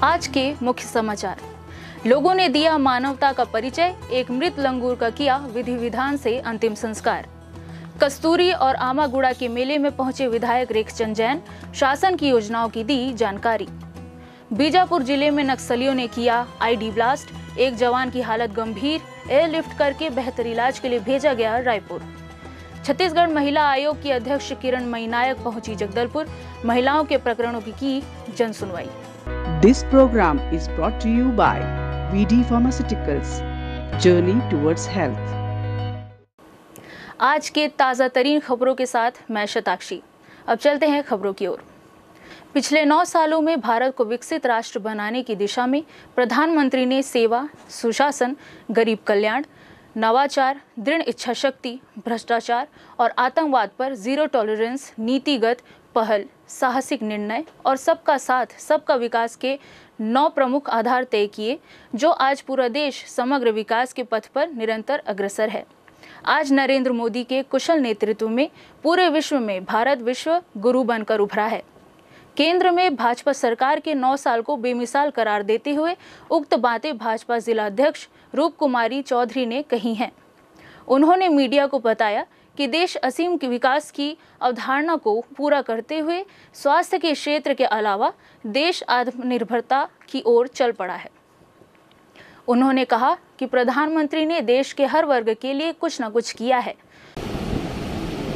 आज के मुख्य समाचार। लोगों ने दिया मानवता का परिचय, एक मृत लंगूर का किया विधि विधान से अंतिम संस्कार। कस्तूरी और आमागुड़ा के मेले में पहुंचे विधायक रेखचंद जैन, शासन की योजनाओं की दी जानकारी। बीजापुर जिले में नक्सलियों ने किया आईडी ब्लास्ट, एक जवान की हालत गंभीर, एयरलिफ्ट करके बेहतर इलाज के लिए भेजा गया रायपुर। छत्तीसगढ़ महिला आयोग की अध्यक्ष किरणमयी नायक पहुंची जगदलपुर, महिलाओं के प्रकरणों की जन सुनवाई। This program is brought to you by VD Pharmaceuticals, Journey towards Health। आज के ताज़ा तरीन खबरों के साथ मैं शताक्षी। अब चलते हैं खबरों की ओर। पिछले 9 सालों में भारत को विकसित राष्ट्र बनाने की दिशा में प्रधानमंत्री ने सेवा, सुशासन, गरीब कल्याण, नवाचार, दृढ़ इच्छा शक्ति, भ्रष्टाचार और आतंकवाद पर जीरो टॉलरेंस, नीतिगत पहल, साहसिक निर्णय और सबका साथ सबका विकास के 9 प्रमुख आधार तय किए, जो आज पूरा देश समग्र विकास के पथ पर निरंतर अग्रसर है। आज नरेंद्र मोदी के कुशल नेतृत्व में पूरे विश्व में भारत विश्व गुरु बनकर उभरा है। केंद्र में भाजपा सरकार के 9 साल को बेमिसाल करार देते हुए उक्त बातें भाजपा जिला अध्यक्ष रूप कुमारी चौधरी ने कही हैं। उन्होंने मीडिया को बताया कि देश असीम विकास की अवधारणा को पूरा करते हुए स्वास्थ्य के क्षेत्र के अलावा देश आत्मनिर्भरता की ओर चल पड़ा है। उन्होंने कहा कि प्रधानमंत्री ने देश के हर वर्ग के लिए कुछ न कुछ किया है।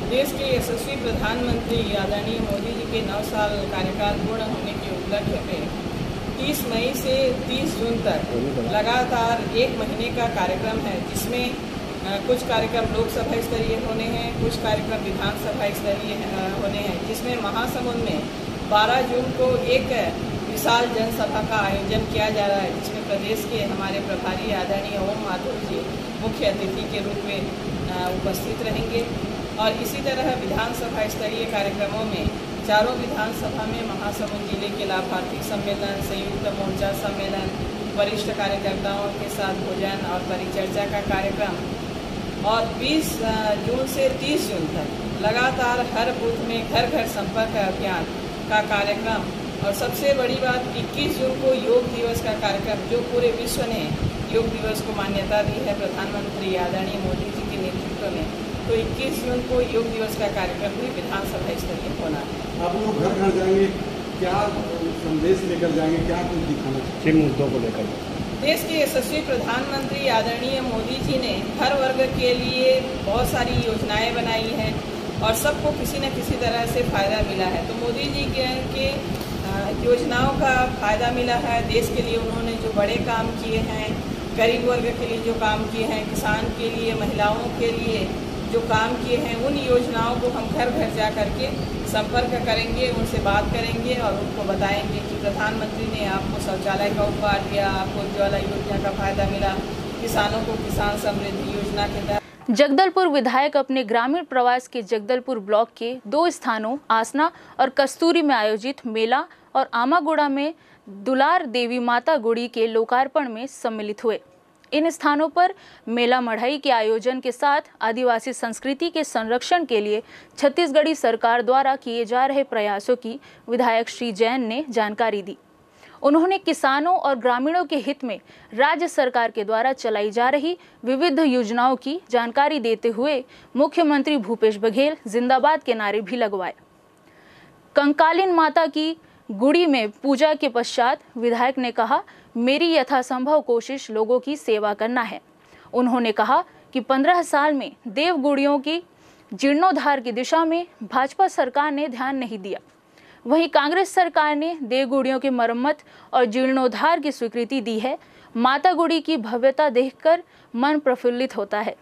देश के यशस्वी प्रधानमंत्री आदरणीय मोदी जी के 9 साल कार्यकाल पूर्ण होने के उपलक्ष्य में 30 मई से 30 जून तक लगातार 1 महीने का कार्यक्रम है, जिसमें कुछ कार्यक्रम लोकसभा स्तरीय होने हैं, कुछ कार्यक्रम विधानसभा स्तरीय होने हैं, जिसमें महासमुंद में 12 जून को एक विशाल जनसभा का आयोजन किया जा रहा है, जिसमें प्रदेश के हमारे प्रभारी आदरणीय ओम माथुर जी मुख्य अतिथि के रूप में उपस्थित रहेंगे। और इसी तरह विधानसभा स्तरीय कार्यक्रमों में चारों विधानसभा में महासमुंद जिले के लाभार्थी सम्मेलन, संयुक्त मोर्चा सम्मेलन, वरिष्ठ कार्यकर्ताओं के साथ भोजन और परिचर्चा का कार्यक्रम और 20 जून से 30 जून तक लगातार हर बूथ में घर घर संपर्क अभियान का कार्यक्रम। और सबसे बड़ी बात 21 जून को योग दिवस का कार्यक्रम, जो पूरे विश्व ने योग दिवस को मान्यता दी है प्रधानमंत्री आदरणीय मोदी जी के नेतृत्व में, तो 21 जून को योग दिवस का कार्यक्रम भी विधानसभा स्तरीय होना है। आप लोग घर घर जाएंगे, क्या संदेश लेकर जाएंगे, क्या कुछ दिखाना चाहिए, किन मुद्दों को लेकर? देश के यशस्वी प्रधानमंत्री आदरणीय मोदी जी ने हर वर्ग के लिए बहुत सारी योजनाएं बनाई हैं और सबको किसी न किसी तरह से फ़ायदा मिला है। तो मोदी जी के योजनाओं का फ़ायदा मिला है। देश के लिए उन्होंने जो बड़े काम किए हैं, गरीब वर्ग के लिए जो काम किए हैं, किसान के लिए, महिलाओं के लिए जो काम किए हैं, उन योजनाओं को हम घर घर जा करके संपर्क करेंगे, उनसे बात करेंगे और उनको बताएंगे कि प्रधानमंत्री ने आपको शौचालय का उपहार दिया, आपको उज्ज्वला योजना का फ़ायदा मिला, किसानों को किसान समृद्धि योजना के तहत। जगदलपुर विधायक अपने ग्रामीण प्रवास के जगदलपुर ब्लॉक के 2 स्थानों आसना और कस्तूरी में आयोजित मेला और आमागुड़ा में दुलार देवी माता गुड़ी के लोकार्पण में सम्मिलित हुए। इन स्थानों पर मेला मढ़ई के आयोजन के साथ आदिवासी संस्कृति के संरक्षण के लिए छत्तीसगढ़ी सरकार द्वारा किए जा रहे प्रयासों की विधायक श्री जैन ने जानकारी दी। उन्होंने किसानों और ग्रामीणों के हित में राज्य सरकार के द्वारा चलाई जा रही विविध योजनाओं की जानकारी देते हुए मुख्यमंत्री भूपेश बघेल जिंदाबाद के नारे भी लगवाए। कंकालीन माता की गुड़ी में पूजा के पश्चात विधायक ने कहा, मेरी यथासंभव कोशिश लोगों की सेवा करना है। उन्होंने कहा कि 15 साल में देवगुड़ियों की जीर्णोद्धार की दिशा में भाजपा सरकार ने ध्यान नहीं दिया, वहीं कांग्रेस सरकार ने देवगुड़ियों की मरम्मत और जीर्णोद्धार की स्वीकृति दी है। माता गुड़ी की भव्यता देखकर मन प्रफुल्लित होता है।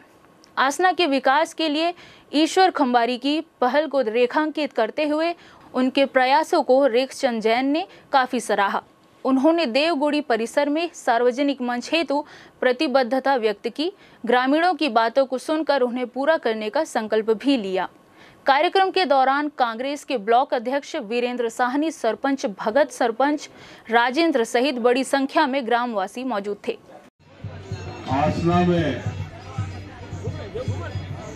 आसना के विकास के लिए ईश्वर खंबारी की पहल को रेखांकित करते हुए उनके प्रयासों को रेखचंद जैन ने काफी सराहा। उन्होंने देवगुड़ी परिसर में सार्वजनिक मंच हेतु प्रतिबद्धता व्यक्त की, ग्रामीणों की बातों को सुनकर उन्हें पूरा करने का संकल्प भी लिया। कार्यक्रम के दौरान कांग्रेस के ब्लॉक अध्यक्ष वीरेंद्र साहनी, सरपंच भगत, सरपंच राजेंद्र सहित बड़ी संख्या में ग्रामवासी मौजूद थे। आसना में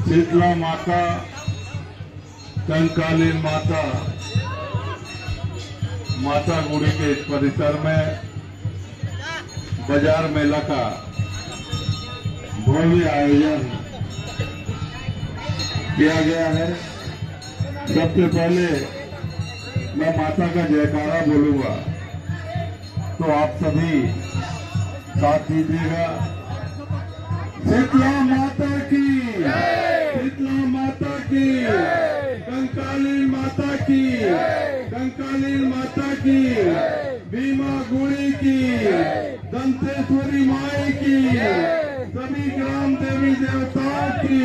शीतला माता, कंकालीन माता, माता गुड़ी के परिसर में बाजार मेला का भव्य आयोजन किया गया है। सबसे पहले मैं माता का जयकारा बोलूंगा, तो आप सभी साथ दीजिएगा। शीतला माता की, शीतला माता की, कंकाली माता की, कंकाली माता की, भीमा गुड़ी की, दंतेश्वरी माई की, सभी ग्राम देवी देवताओं की।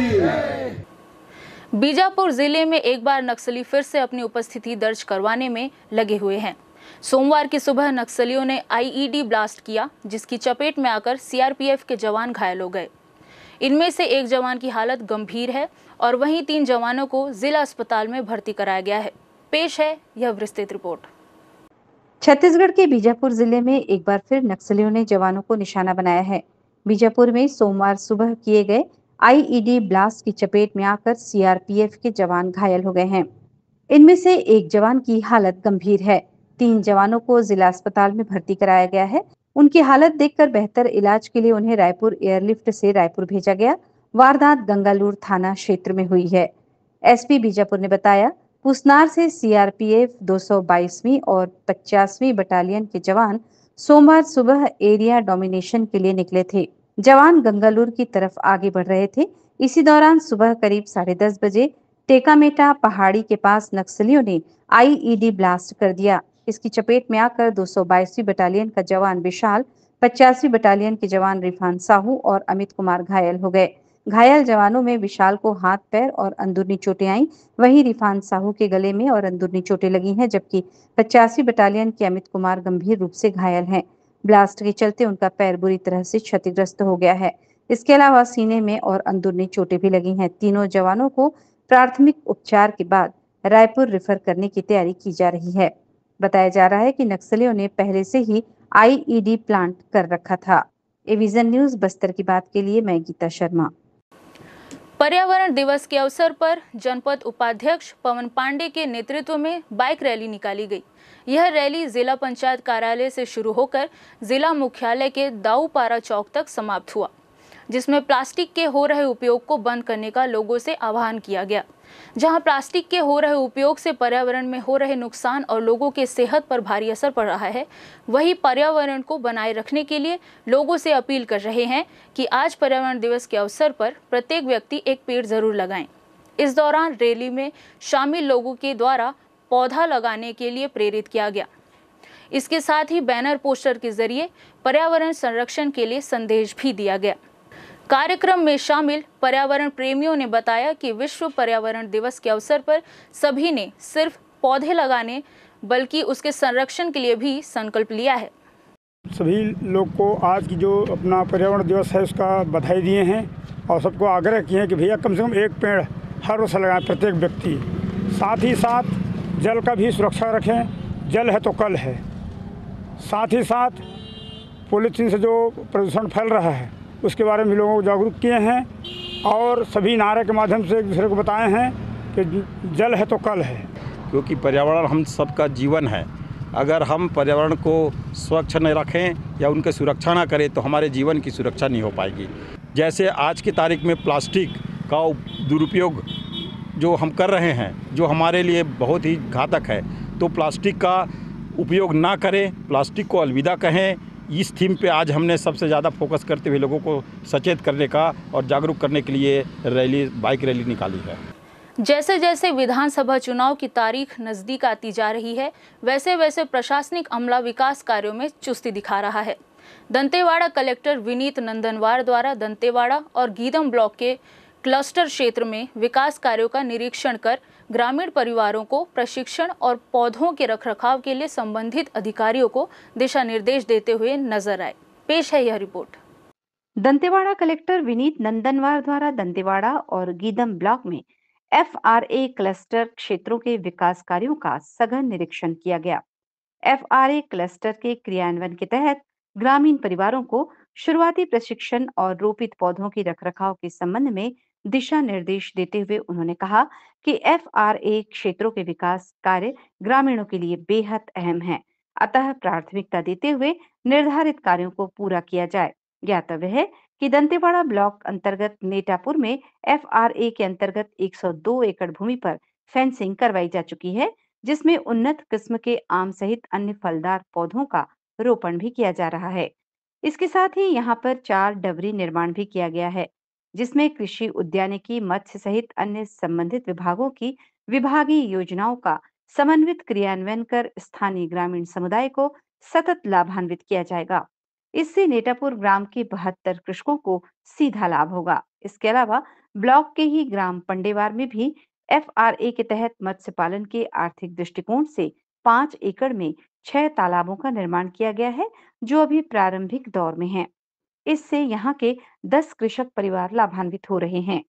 बीजापुर जिले में एक बार नक्सली फिर से अपनी उपस्थिति दर्ज करवाने में लगे हुए हैं। सोमवार की सुबह नक्सलियों ने आईईडी ब्लास्ट किया, जिसकी चपेट में आकर सीआरपीएफ के जवान घायल हो गए। इनमें से एक जवान की हालत गंभीर है और वहीं 3 जवानों को जिला अस्पताल में भर्ती कराया गया है। पेश है यह विस्तृत रिपोर्ट। छत्तीसगढ़ के बीजापुर जिले में एक बार फिर नक्सलियों ने जवानों को निशाना बनाया है। बीजापुर में सोमवार सुबह किए गए आईईडी ब्लास्ट की चपेट में आकर सीआरपीएफ के जवान घायल हो गए हैं। इनमें से एक जवान की हालत गंभीर है। 3 जवानों को जिला अस्पताल में भर्ती कराया गया है। उनकी हालत देखकर बेहतर इलाज के लिए उन्हें रायपुर एयरलिफ्ट से रायपुर भेजा गया। वारदात गंगालूर थाना क्षेत्र में हुई है। एसपी बीजापुर ने बताया, पुसनार से सीआरपीएफ 222वीं और 50वीं बटालियन के जवान सोमवार सुबह एरिया डोमिनेशन के लिए निकले थे। जवान गंगालूर की तरफ आगे बढ़ रहे थे। इसी दौरान सुबह करीब 10:30 बजे टेकामेटा पहाड़ी के पास नक्सलियों ने आईईडी ब्लास्ट कर दिया। इसकी चपेट में आकर 222वीं बटालियन का जवान विशाल, 50वीं बटालियन के जवान रिफान साहू और अमित कुमार घायल हो गए। घायल जवानों में विशाल को हाथ, पैर और अंदरूनी चोटें आईं, वहीं रिफान साहू के गले में और अंदरूनी चोटें लगी हैं, जबकि 50वीं बटालियन के अमित कुमार गंभीर रूप से घायल हैं। ब्लास्ट के चलते उनका पैर बुरी तरह से क्षतिग्रस्त हो गया है। इसके अलावा सीने में और अंदरूनी चोटें भी लगी हैं। तीनों जवानों को प्राथमिक उपचार के बाद रायपुर रेफर करने की तैयारी की जा रही है। बताया जा रहा है कि नक्सलियों ने पहले से ही आईईडी प्लांट कर रखा था। एविजन न्यूज बस्तर की बात के लिए मैं गीता शर्मा। पर्यावरण दिवस के अवसर पर जनपद उपाध्यक्ष पवन पांडे के नेतृत्व में बाइक रैली निकाली गई। यह रैली जिला पंचायत कार्यालय से शुरू होकर जिला मुख्यालय के दाऊपारा चौक तक समाप्त हुआ, जिसमें प्लास्टिक के हो रहे उपयोग को बंद करने का लोगों से आह्वान किया गया। जहां प्लास्टिक के हो रहे उपयोग से पर्यावरण में हो रहे नुकसान और लोगों के सेहत पर भारी असर पड़ रहा है, वहीं पर्यावरण को बनाए रखने के लिए लोगों से अपील कर रहे हैं कि आज पर्यावरण दिवस के अवसर पर प्रत्येक व्यक्ति एक पेड़ जरूर लगाएं। इस दौरान रैली में शामिल लोगों के द्वारा पौधा लगाने के लिए प्रेरित किया गया। इसके साथ ही बैनर पोस्टर के जरिए पर्यावरण संरक्षण के लिए संदेश भी दिया गया। कार्यक्रम में शामिल पर्यावरण प्रेमियों ने बताया कि विश्व पर्यावरण दिवस के अवसर पर सभी ने सिर्फ पौधे लगाने बल्कि उसके संरक्षण के लिए भी संकल्प लिया है। सभी लोग को आज की जो अपना पर्यावरण दिवस है उसका बधाई दिए हैं और सबको आग्रह किए हैं कि भैया कम से कम एक पेड़ हर वर्ष लगाएं प्रत्येक व्यक्ति। साथ ही साथ जल का भी सुरक्षा रखें। जल है तो कल है। साथ ही साथ पॉलीथीन से जो प्रदूषण फैल रहा है उसके बारे में लोगों को जागरूक किए हैं और सभी नारे के माध्यम से एक दूसरे को बताए हैं कि जल है तो कल है, क्योंकि पर्यावरण हम सबका जीवन है। अगर हम पर्यावरण को स्वच्छ न रखें या उनकी सुरक्षा ना करें तो हमारे जीवन की सुरक्षा नहीं हो पाएगी। जैसे आज की तारीख में प्लास्टिक का दुरुपयोग जो हम कर रहे हैं, जो हमारे लिए बहुत ही घातक है, तो प्लास्टिक का उपयोग ना करें, प्लास्टिक को अलविदा कहें। इस थीम पे आज हमने सबसे ज़्यादा फोकस करते हुए लोगों को सचेत करने का और जागरूक करने के लिए बाइक रैली निकाली है। जैसे जैसे विधानसभा चुनाव की तारीख नजदीक आती जा रही है, वैसे वैसे प्रशासनिक अमला विकास कार्यों में चुस्ती दिखा रहा है। दंतेवाड़ा कलेक्टर विनीत नंदनवार द्वारा दंतेवाड़ा और गीदम ब्लॉक के क्लस्टर क्षेत्र में विकास कार्यों का निरीक्षण कर ग्रामीण परिवारों को प्रशिक्षण और पौधों के रखरखाव के लिए संबंधित अधिकारियों को दिशा निर्देश देते हुए नजर आए। पेश है यह रिपोर्ट। दंतेवाड़ा कलेक्टर विनीत नंदनवार द्वारा दंतेवाड़ा और गीदम ब्लॉक में FRA क्लस्टर क्षेत्रों के विकास कार्यों का सघन निरीक्षण किया गया। FRA क्लस्टर के क्रियान्वयन के तहत ग्रामीण परिवारों को शुरुआती प्रशिक्षण और रोपित पौधों की रखरखाव के संबंध में दिशा निर्देश देते हुए उन्होंने कहा कि FRA क्षेत्रों के विकास कार्य ग्रामीणों के लिए बेहद अहम है। अतः प्राथमिकता देते हुए निर्धारित कार्यों को पूरा किया जाए। ज्ञातव्य है कि दंतेवाड़ा ब्लॉक अंतर्गत नेटापुर में FRA के अंतर्गत 102 एकड़ भूमि पर फेंसिंग करवाई जा चुकी है, जिसमें उन्नत किस्म के आम सहित अन्य फलदार पौधों का रोपण भी किया जा रहा है। इसके साथ ही यहां पर 4 डबरी निर्माण भी किया गया है, जिसमें कृषि, उद्यानिकी, मत्स्य सहित अन्य संबंधित विभागों की विभागीय योजनाओं का समन्वित क्रियान्वयन कर स्थानीय ग्रामीण समुदाय को सतत लाभान्वित किया जाएगा। इससे नेटापुर ग्राम के 72 कृषकों को सीधा लाभ होगा। इसके अलावा ब्लॉक के ही ग्राम पंडेवार में भी FRA के तहत मत्स्य पालन के आर्थिक दृष्टिकोण से 5 एकड़ में 6 तालाबों का निर्माण किया गया है, जो अभी प्रारंभिक दौर में है। इससे यहाँ के 10 कृषक परिवार लाभान्वित हो रहे हैं।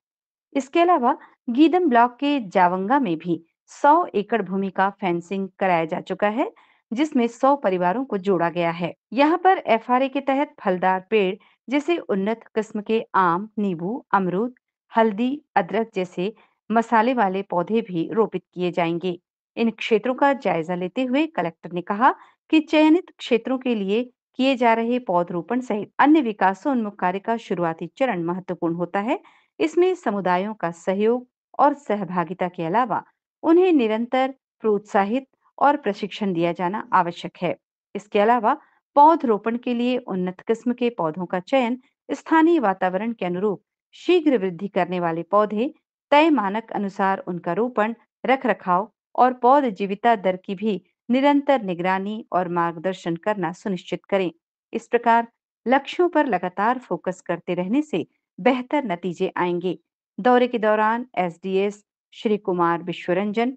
इसके अलावा गीदम ब्लॉक के जावंगा में भी 100 एकड़ भूमि का फेंसिंग कराया जा चुका है, जिसमें 100 परिवारों को जोड़ा गया है। यहाँ पर FRA के तहत फलदार पेड़ जैसे उन्नत किस्म के आम, नींबू, अमरूद, हल्दी, अदरक जैसे मसाले वाले पौधे भी रोपित किए जाएंगे। इन क्षेत्रों का जायजा लेते हुए कलेक्टर ने कहा कि चयनित क्षेत्रों के लिए किए जा रहे पौधरोपण सहित अन्य विकासोन्मुख कार्य का शुरुआती चरण महत्वपूर्ण होता है। इसमें समुदायों का सहयोग और सहभागिता के अलावा उन्हें निरंतर प्रोत्साहित और प्रशिक्षण दिया जाना आवश्यक है। इसके अलावा पौधरोपण के लिए उन्नत किस्म के पौधों का चयन, स्थानीय वातावरण के अनुरूप शीघ्र वृद्धि करने वाले पौधे, तय मानक अनुसार उनका रोपण, रखरखाव और पौध जीविता दर की भी निरंतर निगरानी और मार्गदर्शन करना सुनिश्चित करें। इस प्रकार लक्ष्यों पर लगातार फोकस करते रहने से बेहतर नतीजे आएंगे। दौरे के दौरान SDS श्री कुमार विश्वरंजन,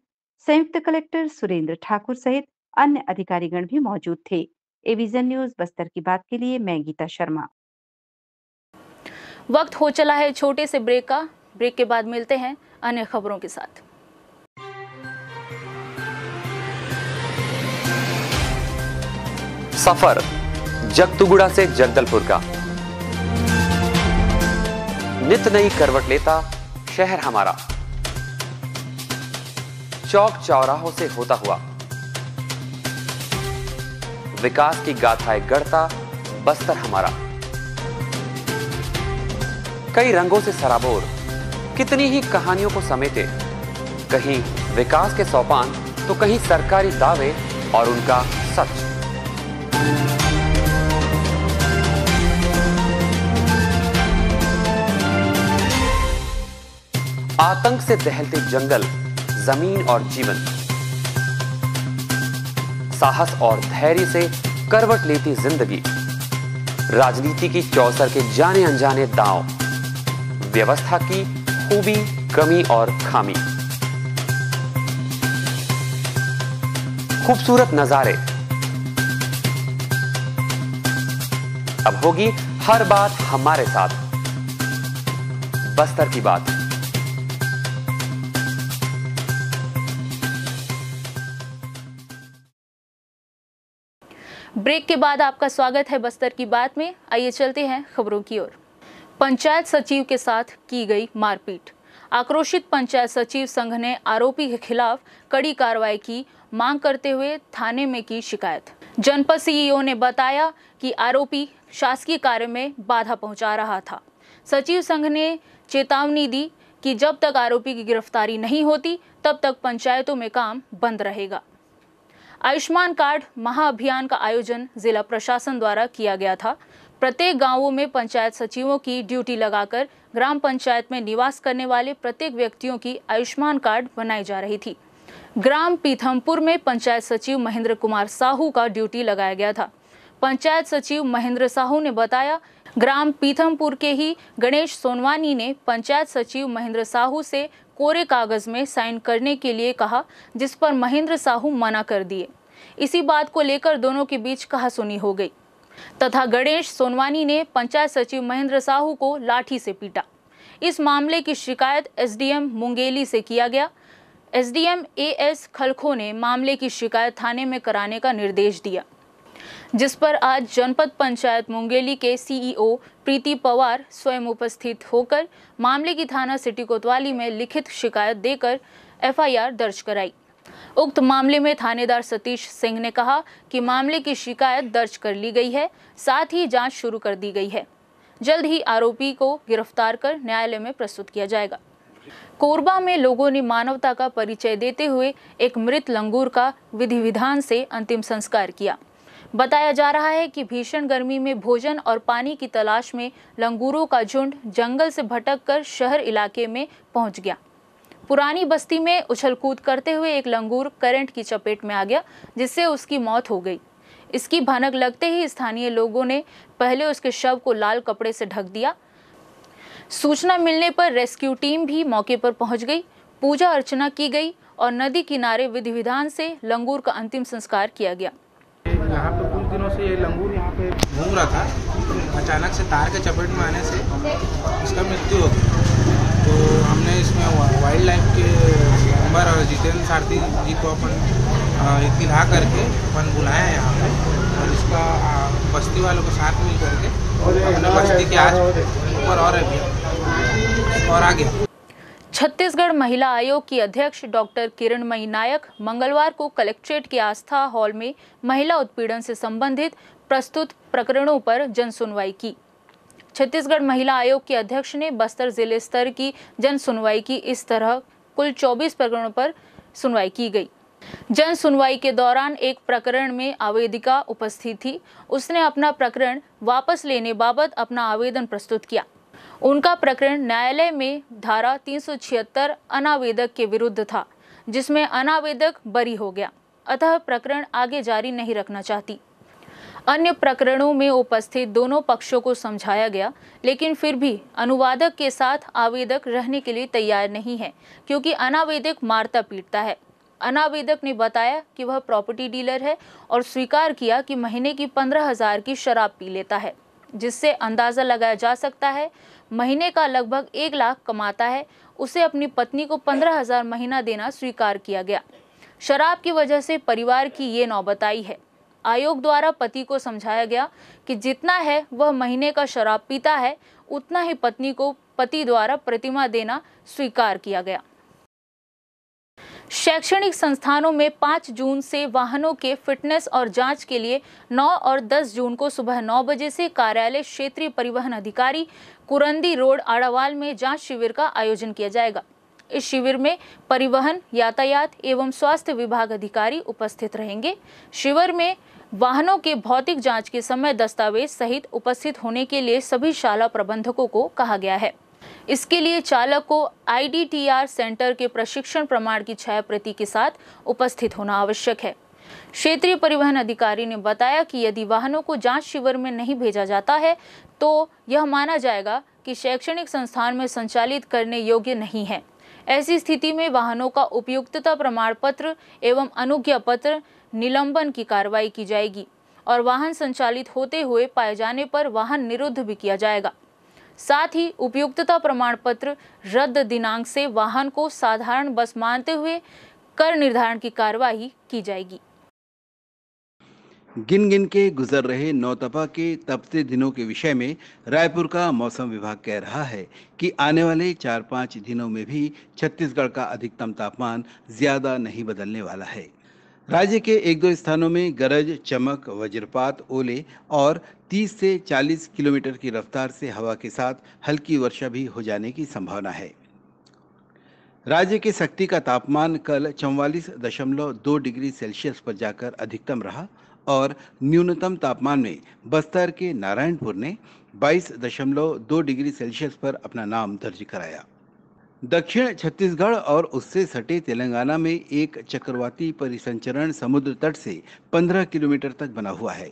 संयुक्त कलेक्टर सुरेंद्र ठाकुर सहित अन्य अधिकारीगण भी मौजूद थे। एविजन न्यूज बस्तर की बात के लिए मैं गीता शर्मा। वक्त हो चला है छोटे से ब्रेक का। ब्रेक के बाद मिलते हैं अन्य खबरों के साथ। सफर जगतुगुड़ा से जगदलपुर का, नित नई करवट लेता शहर हमारा, चौक चौराहों से होता हुआ विकास की गाथाएं गढ़ता बस्तर हमारा। कई रंगों से सराबोर कितनी ही कहानियों को समेटे, कहीं विकास के सोपान तो कहीं सरकारी दावे और उनका सच। आतंक से दहलते जंगल, जमीन और जीवन, साहस और धैर्य से करवट लेती जिंदगी, राजनीति की चौसर के जाने अनजाने दांव, व्यवस्था की खूबी, कमी और खामी, खूबसूरत नजारे। अब होगी हर बात हमारे साथ, बस्तर की बात। ब्रेक के बाद आपका स्वागत है बस्तर की बात में। आइए चलते हैं खबरों की ओर। पंचायत सचिव के साथ की गई मारपीट। आक्रोशित पंचायत सचिव संघ ने आरोपी के खिलाफ कड़ी कार्रवाई की मांग करते हुए थाने में की शिकायत। जनपद CEO ने बताया कि आरोपी शासकीय कार्य में बाधा पहुंचा रहा था। सचिव संघ ने चेतावनी दी कि जब तक आरोपी की गिरफ्तारी नहीं होती तब तक पंचायतों में काम बंद रहेगा। आयुष्मान कार्ड महाअभियान का आयोजन जिला प्रशासन द्वारा किया गया था। प्रत्येक गांवों में पंचायत सचिवों की ड्यूटी लगाकर ग्राम पंचायत में निवास करने वाले प्रत्येक व्यक्तियों की आयुष्मान कार्ड बनाई जा रही थी। ग्राम पीथमपुर में पंचायत सचिव महेंद्र कुमार साहू का ड्यूटी लगाया गया था। पंचायत सचिव महेंद्र साहू ने बताया, ग्राम पीथमपुर के ही गणेश सोनवानी ने पंचायत सचिव महेंद्र साहू से कोरे कागज में साइन करने के लिए कहा, जिस पर महेंद्र साहू मना कर दिए। इसी बात को लेकर दोनों के बीच कहासुनी हो गई तथा गणेश सोनवानी ने पंचायत सचिव महेंद्र साहू को लाठी से पीटा। इस मामले की शिकायत SDM मुंगेली से किया गया। SDM AS खलखो ने मामले की शिकायत थाने में कराने का निर्देश दिया, जिस पर आज जनपद पंचायत मुंगेली के CEO प्रीति पवार स्वयं उपस्थित होकर मामले की थाना सिटी कोतवाली में लिखित शिकायत देकर FIR दर्ज कराई। उक्त मामले में थानेदार सतीश सिंह ने कहा कि मामले की शिकायत दर्ज कर ली गई है, साथ ही जांच शुरू कर दी गई है। जल्द ही आरोपी को गिरफ्तार कर न्यायालय में प्रस्तुत किया जाएगा। कोरबा में लोगों ने मानवता का परिचय देते हुए एक मृत लंगूर का विधि विधान से अंतिम संस्कार किया। बताया जा रहा है कि भीषण गर्मी में भोजन और पानी की तलाश में लंगूरों का झुंड जंगल से भटककर शहर इलाके में पहुंच गया। पुरानी बस्ती में उछल कूद करते हुए एक लंगूर करंट की चपेट में आ गया, जिससे उसकी मौत हो गई। इसकी भनक लगते ही स्थानीय लोगों ने पहले उसके शव को लाल कपड़े से ढक दिया। सूचना मिलने पर रेस्क्यू टीम भी मौके पर पहुंच गई। पूजा अर्चना की गई और नदी किनारे विधि विधान से लंगूर का अंतिम संस्कार किया गया। यहाँ पे कुछ दिनों से ये लंगूर यहाँ पे घूम रहा था। अचानक से तार के चपेट में आने से इसका मृत्यु हो गई। तो हमने इसमें वाइल्ड लाइफ के मेंबर और जितेंद्र सारथी जी को अपन इत्तला करके अपन बुलाया है यहाँ पे, और इसका बस्ती वालों के साथ मिल करके अपने बस्ती के आज ऊपर और आ गया। छत्तीसगढ़ महिला आयोग की अध्यक्ष डॉक्टर किरणमयी नायक मंगलवार को कलेक्ट्रेट के आस्था हॉल में महिला उत्पीड़न से संबंधित प्रस्तुत प्रकरणों पर जन सुनवाई की। छत्तीसगढ़ महिला आयोग के अध्यक्ष ने बस्तर जिले स्तर की जन सुनवाई की। इस तरह कुल 24 प्रकरणों पर सुनवाई की गई। जन सुनवाई के दौरान एक प्रकरण में आवेदिका उपस्थित थी। उसने अपना प्रकरण वापस लेने बाबत अपना आवेदन प्रस्तुत किया। उनका प्रकरण न्यायालय में धारा 376 अनावेदक के विरुद्ध था, जिसमें अनावेदक बरी हो गया, अतः प्रकरण आगे जारी नहीं रखना चाहती। अन्य प्रकरणों में उपस्थित दोनों पक्षों को समझाया गया, लेकिन फिर भी अनुवादक के साथ आवेदक रहने के लिए तैयार नहीं है, क्योंकि अनावेदक मारता पीटता है। अनावेदक ने बताया कि वह प्रॉपर्टी डीलर है और स्वीकार किया कि महीने की 15,000 की शराब पी लेता है, जिससे अंदाजा लगाया जा सकता है महीने का लगभग 1 लाख कमाता है। उसे अपनी पत्नी को 15,000 महीना देना स्वीकार किया गया। शराब की वजह से परिवार की ये नौबत आई है। आयोग द्वारा पति को समझाया गया कि जितना है वह महीने का शराब पीता है, उतना ही पत्नी को पति द्वारा प्रतिमा देना स्वीकार किया गया। शैक्षणिक संस्थानों में 5 जून से वाहनों के फिटनेस और जांच के लिए 9 और 10 जून को सुबह 9 बजे से कार्यालय क्षेत्रीय परिवहन अधिकारी कुरंदी रोड आड़ावाल में जांच शिविर का आयोजन किया जाएगा। इस शिविर में परिवहन, यातायात एवं स्वास्थ्य विभाग अधिकारी उपस्थित रहेंगे। शिविर में वाहनों के भौतिक जांच के समय दस्तावेज सहित उपस्थित होने के लिए सभी शाला प्रबंधकों को कहा गया है। इसके लिए चालक को IDTR सेंटर के प्रशिक्षण प्रमाण की छायाप्रति के साथ उपस्थित होना आवश्यक है। क्षेत्रीय परिवहन अधिकारी ने बताया कि यदि वाहनों को जांच शिविर में नहीं भेजा जाता है तो यह माना जाएगा कि शैक्षणिक संस्थान में संचालित करने योग्य नहीं है। ऐसी स्थिति में वाहनों का उपयुक्तता प्रमाण पत्र एवं अनुज्ञा पत्र निलंबन की कार्रवाई की जाएगी और वाहन संचालित होते हुए पाए जाने पर वाहन निरुद्ध भी किया जाएगा। साथ ही उपयुक्तता प्रमाण पत्र रद्द दिनांक से वाहन को साधारण बस मानते हुए कर निर्धारण की कार्रवाई की जाएगी। गिन गिन के गुजर रहे नौतपा के तपते दिनों के विषय में रायपुर का मौसम विभाग कह रहा है कि आने वाले 4-5 दिनों में भी छत्तीसगढ़ का अधिकतम तापमान ज्यादा नहीं बदलने वाला है। राज्य के 1-2 स्थानों में गरज, चमक, वज्रपात, ओले और 30 से 40 किलोमीटर की रफ्तार से हवा के साथ हल्की वर्षा भी हो जाने की संभावना है। राज्य के सक्ती का तापमान कल 44.2 डिग्री सेल्सियस पर जाकर अधिकतम रहा और न्यूनतम तापमान में बस्तर के नारायणपुर ने 22.2 डिग्री सेल्सियस पर अपना नाम दर्ज कराया। दक्षिण छत्तीसगढ़ और उससे सटे तेलंगाना में एक चक्रवाती परिसंचरण समुद्र तट से 15 किलोमीटर तक बना हुआ है।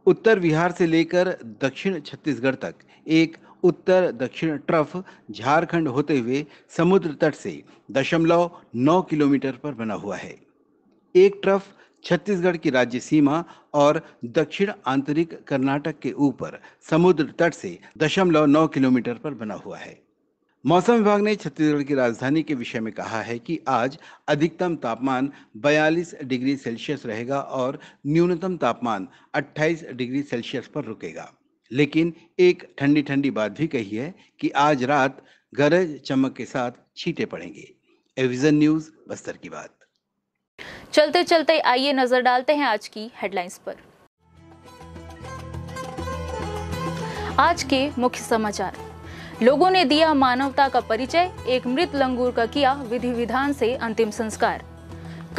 उत्तर बिहार से लेकर दक्षिण छत्तीसगढ़ तक एक उत्तर दक्षिण ट्रफ झारखंड होते हुए समुद्र तट से 0.9 किलोमीटर पर बना हुआ है। एक ट्रफ छत्तीसगढ़ की राज्य सीमा और दक्षिण आंतरिक कर्नाटक के ऊपर समुद्र तट से 0.9 किलोमीटर पर बना हुआ है। मौसम विभाग ने छत्तीसगढ़ की राजधानी के विषय में कहा है कि आज अधिकतम तापमान 42 डिग्री सेल्सियस रहेगा और न्यूनतम तापमान 28 डिग्री सेल्सियस पर रुकेगा। लेकिन एक ठंडी ठंडी बात भी कही है कि आज रात गरज चमक के साथ छींटे पड़ेंगे। एविजन न्यूज बस्तर की बात। चलते चलते आइए नजर डालते हैं आज की हेडलाइंस पर। आज के मुख्य समाचार। लोगों ने दिया मानवता का परिचय, एक मृत लंगूर का किया विधि विधान से अंतिम संस्कार।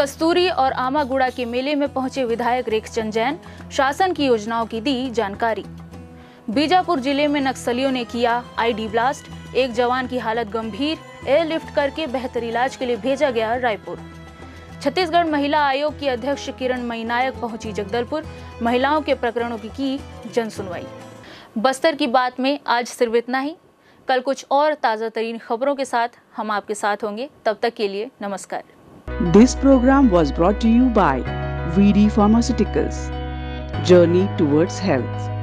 कस्तूरी और आमागुड़ा के मेले में पहुंचे विधायक रेखचंद जैन, शासन की योजनाओं की दी जानकारी। बीजापुर जिले में नक्सलियों ने किया आईडी ब्लास्ट, एक जवान की हालत गंभीर, एयरलिफ्ट करके बेहतर इलाज के लिए भेजा गया रायपुर। छत्तीसगढ़ महिला आयोग की अध्यक्ष किरण मई नायक पहुंची जगदलपुर, महिलाओं के प्रकरणों की जन सुनवाई। बस्तर की बात में आज सिर्फ इतना ही। कल कुछ और ताज़ा तरीन खबरों के साथ हम आपके साथ होंगे। तब तक के लिए नमस्कार। This program was brought to you by VD Pharmaceuticals. Journey towards health.